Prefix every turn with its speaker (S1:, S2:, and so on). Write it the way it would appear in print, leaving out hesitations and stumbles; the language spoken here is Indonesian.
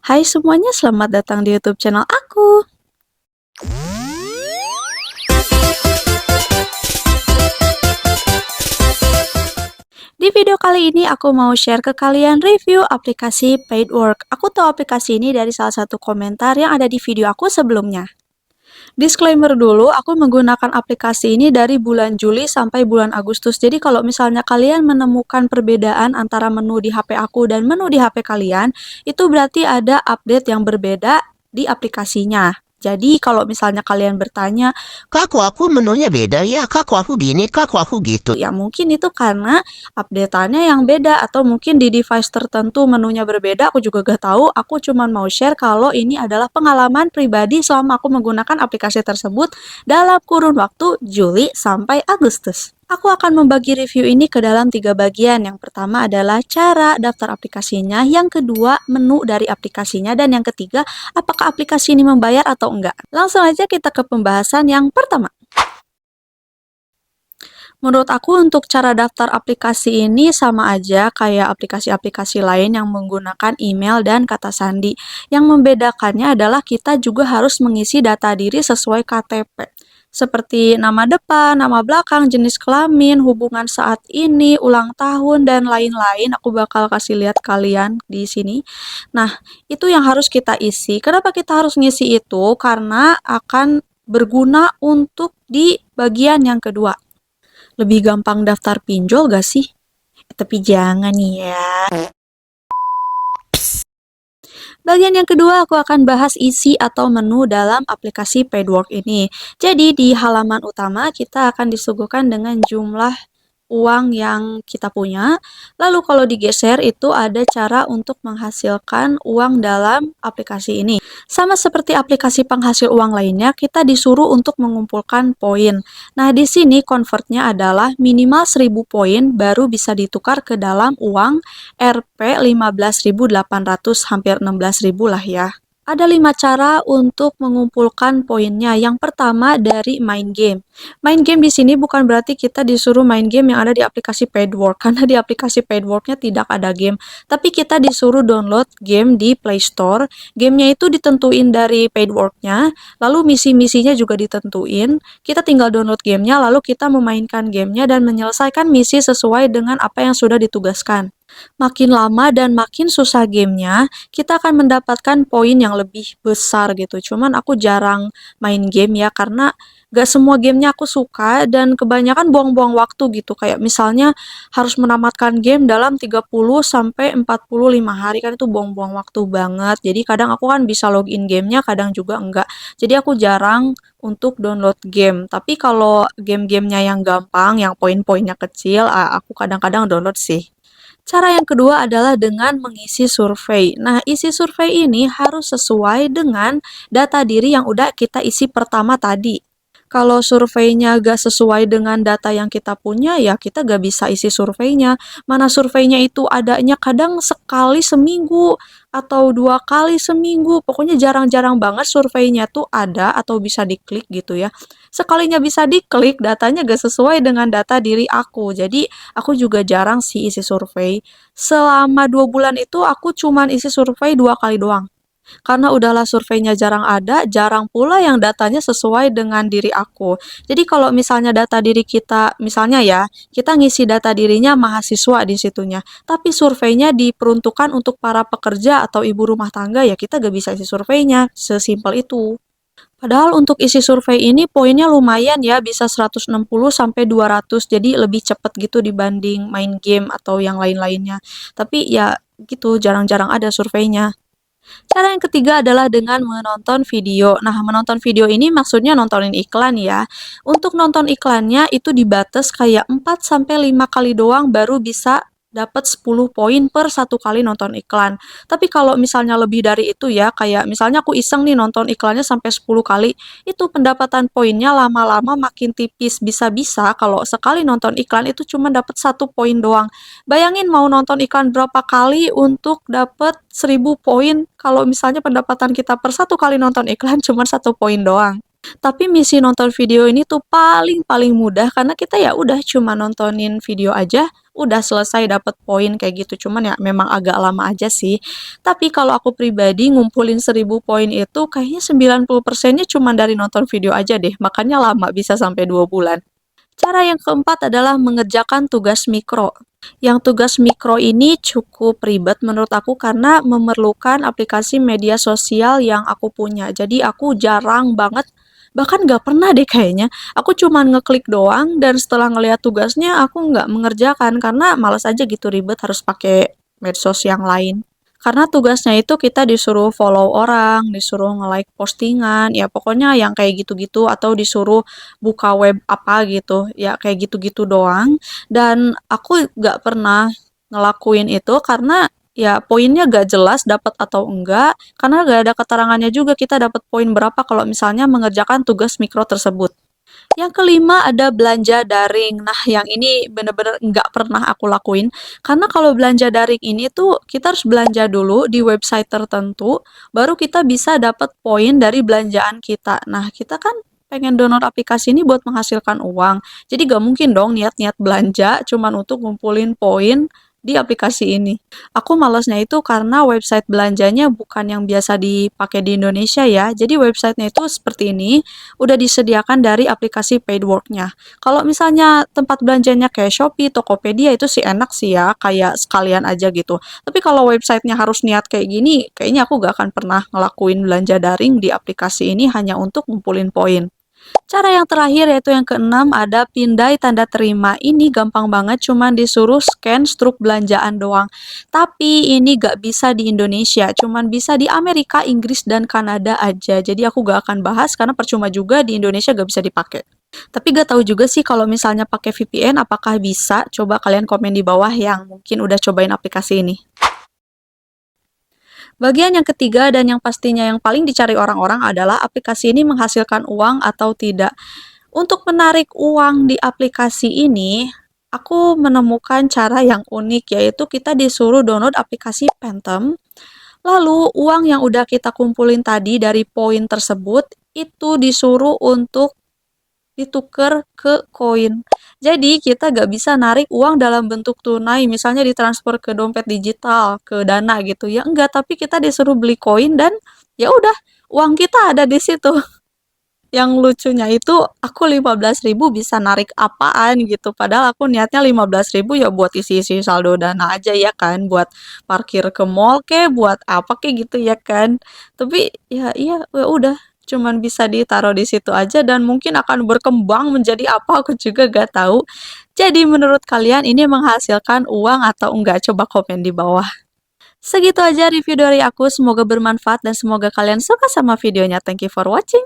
S1: Hai semuanya, selamat datang di YouTube channel aku. Di video kali ini aku mau share ke kalian review aplikasi Paidwork. Aku tahu aplikasi ini dari salah satu komentar yang ada di video aku sebelumnya. Disclaimer dulu, aku menggunakan aplikasi ini dari bulan Juli sampai bulan Agustus. Jadi kalau misalnya kalian menemukan perbedaan antara menu di HP aku dan menu di HP kalian, itu berarti ada update yang berbeda di aplikasinya. Jadi kalau misalnya kalian bertanya,
S2: Kak, kok aku menunya beda ya? Kak, kok aku gini? Kak, kok aku gitu?
S1: ya mungkin itu karena update-annya yang beda atau mungkin di device tertentu menunya berbeda, aku juga gak tahu. Aku cuma mau share kalau ini adalah pengalaman pribadi selama aku menggunakan aplikasi tersebut dalam kurun waktu Juli sampai Agustus. Aku akan membagi review ini ke dalam 3 bagian. Yang pertama adalah cara daftar aplikasinya, yang kedua menu dari aplikasinya, dan yang ketiga apakah aplikasi ini membayar atau enggak. Langsung aja kita ke pembahasan yang pertama. Menurut aku untuk cara daftar aplikasi ini sama aja kayak aplikasi-aplikasi lain yang menggunakan email dan kata sandi. Yang membedakannya adalah kita juga harus mengisi data diri sesuai KTP. Seperti nama depan, nama belakang, jenis kelamin, hubungan saat ini, ulang tahun, dan lain-lain. Aku bakal kasih lihat kalian di sini. Nah, itu yang harus kita isi. Kenapa kita harus ngisi itu? Karena akan berguna untuk di bagian yang kedua. Lebih gampang daftar pinjol gak sih? Tapi jangan ya. Bagian yang kedua aku akan bahas isi atau menu dalam aplikasi Paidwork ini. Jadi di halaman utama kita akan disuguhkan dengan jumlah uang yang kita punya. Lalu kalau digeser itu ada cara untuk menghasilkan uang dalam aplikasi ini. Sama seperti aplikasi penghasil uang lainnya, kita disuruh untuk mengumpulkan poin. Nah, di sini convertnya adalah minimal 1000 poin baru bisa ditukar ke dalam uang Rp 15.800, hampir 16.000 lah ya. Ada 5 cara untuk mengumpulkan poinnya. Yang pertama dari main game. Main game di sini bukan berarti kita disuruh main game yang ada di aplikasi Paidwork, karena di aplikasi Paidworknya tidak ada game. Tapi kita disuruh download game di Play Store. Gamenya itu ditentuin dari Paidworknya, lalu misi-misinya juga ditentuin. Kita tinggal download gamenya, lalu kita memainkan gamenya dan menyelesaikan misi sesuai dengan apa yang sudah ditugaskan. Makin lama dan makin susah gamenya, kita akan mendapatkan poin yang lebih besar gitu. Cuman aku jarang main game ya, karena gak semua gamenya aku suka dan kebanyakan buang-buang waktu gitu. Kayak misalnya harus menamatkan game dalam 30 sampai 45 hari, kan itu buang-buang waktu banget. Jadi kadang aku kan bisa login gamenya, kadang juga enggak. Jadi aku jarang untuk download game. Tapi kalau game-gamenya yang gampang, yang poin-poinnya kecil, aku kadang-kadang download sih. Cara yang kedua adalah dengan mengisi survei. Nah, isi survei ini harus sesuai dengan data diri yang udah kita isi pertama tadi. Kalau surveinya gak sesuai dengan data yang kita punya, ya kita gak bisa isi surveinya. Mana surveinya itu adanya kadang sekali seminggu atau 2 kali seminggu. Pokoknya jarang-jarang banget surveinya tuh ada atau bisa diklik gitu ya. Sekalinya bisa diklik, datanya gak sesuai dengan data diri aku. Jadi aku juga jarang sih isi survei. Selama 2 bulan itu aku cuman isi survei 2 kali doang. Karena udahlah surveinya jarang ada, jarang pula yang datanya sesuai dengan diri aku. Jadi kalau misalnya data diri kita, misalnya ya, kita ngisi data dirinya mahasiswa di situnya, tapi surveinya diperuntukkan untuk para pekerja atau ibu rumah tangga, ya kita gak bisa isi surveinya, sesimpel itu. Padahal untuk isi survei ini poinnya lumayan ya, bisa 160 sampai 200, jadi lebih cepet gitu dibanding main game atau yang lain-lainnya. Tapi ya gitu, jarang-jarang ada surveinya. Cara yang ketiga adalah dengan menonton video. Nah, menonton video ini maksudnya nontonin iklan ya. Untuk nonton iklannya itu dibatas kayak 4 sampai 5 kali doang baru bisa dapat 10 poin per 1 kali nonton iklan. Tapi kalau misalnya lebih dari itu ya, kayak misalnya aku iseng nih nonton iklannya sampai 10 kali, itu pendapatan poinnya lama-lama makin tipis. Bisa-bisa kalau sekali nonton iklan itu cuma dapat 1 poin doang. Bayangin mau nonton iklan berapa kali untuk dapat 1000 poin kalau misalnya pendapatan kita per 1 kali nonton iklan cuma 1 poin doang. Tapi misi nonton video ini tuh paling mudah karena kita ya udah cuma nontonin video aja, udah selesai dapat poin kayak gitu. Cuman ya memang agak lama aja sih. Tapi kalau aku pribadi ngumpulin 1000 poin itu kayaknya 90%-nya cuma dari nonton video aja deh. Makanya lama bisa sampai 2 bulan. Cara yang keempat adalah mengerjakan tugas mikro. Yang tugas mikro ini cukup ribet menurut aku karena memerlukan aplikasi media sosial yang aku punya. Jadi aku jarang banget, bahkan nggak pernah deh kayaknya. Aku cuman ngeklik doang dan setelah ngeliat tugasnya aku nggak mengerjakan karena males aja gitu ribet harus pakai medsos yang lain. Karena tugasnya itu kita disuruh follow orang, disuruh nge-like postingan, ya pokoknya yang kayak gitu-gitu atau disuruh buka web apa gitu, ya kayak gitu-gitu doang. Dan aku nggak pernah ngelakuin itu karena ya poinnya gak jelas dapat atau enggak, karena gak ada keterangannya juga kita dapat poin berapa kalau misalnya mengerjakan tugas mikro tersebut. Yang kelima ada belanja daring. Nah, yang ini bener-bener nggak pernah aku lakuin. Karena kalau belanja daring ini tuh kita harus belanja dulu di website tertentu, baru kita bisa dapat poin dari belanjaan kita. Nah, kita kan pengen download aplikasi ini buat menghasilkan uang. Jadi gak mungkin dong niat-niat belanja cuman untuk ngumpulin poin di aplikasi ini. Aku malesnya itu karena website belanjanya bukan yang biasa dipakai di Indonesia ya. Jadi websitenya itu seperti ini, udah disediakan dari aplikasi Paidwork-nya. Kalau misalnya tempat belanjanya kayak Shopee, Tokopedia itu sih enak sih ya, kayak sekalian aja gitu. Tapi kalau websitenya harus niat kayak gini, kayaknya aku gak akan pernah ngelakuin belanja daring di aplikasi ini hanya untuk ngumpulin poin. Cara yang terakhir yaitu yang keenam ada pindai tanda terima. Ini gampang banget, cuman disuruh scan struk belanjaan doang. Tapi ini gak bisa di Indonesia, cuman bisa di Amerika, Inggris, dan Kanada aja. Jadi aku gak akan bahas karena percuma juga di Indonesia gak bisa dipakai. Tapi gak tahu juga sih kalau misalnya pakai VPN apakah bisa. Coba kalian komen di bawah yang mungkin udah cobain aplikasi ini. Bagian yang ketiga dan yang pastinya yang paling dicari orang-orang adalah aplikasi ini menghasilkan uang atau tidak. Untuk menarik uang di aplikasi ini, aku menemukan cara yang unik, yaitu kita disuruh download aplikasi Phantom. Lalu uang yang udah kita kumpulin tadi dari poin tersebut itu disuruh untuk ditukar ke koin. Jadi kita gak bisa narik uang dalam bentuk tunai, misalnya ditransfer ke dompet digital, ke Dana gitu ya. Enggak, tapi kita disuruh beli koin dan ya udah, uang kita ada di situ. Yang lucunya itu aku 15.000 bisa narik apaan gitu. Padahal aku niatnya 15.000 ya buat isi-isi saldo Dana aja ya kan, buat parkir ke mall kek, buat apa kek gitu ya kan. Tapi ya iya ya udah cuman bisa ditaruh di situ aja dan mungkin akan berkembang menjadi apa aku juga gak tahu. Jadi menurut kalian ini menghasilkan uang atau enggak? Coba komen di bawah. Segitu aja review dari aku, semoga bermanfaat dan semoga kalian suka sama videonya. Thank you for watching.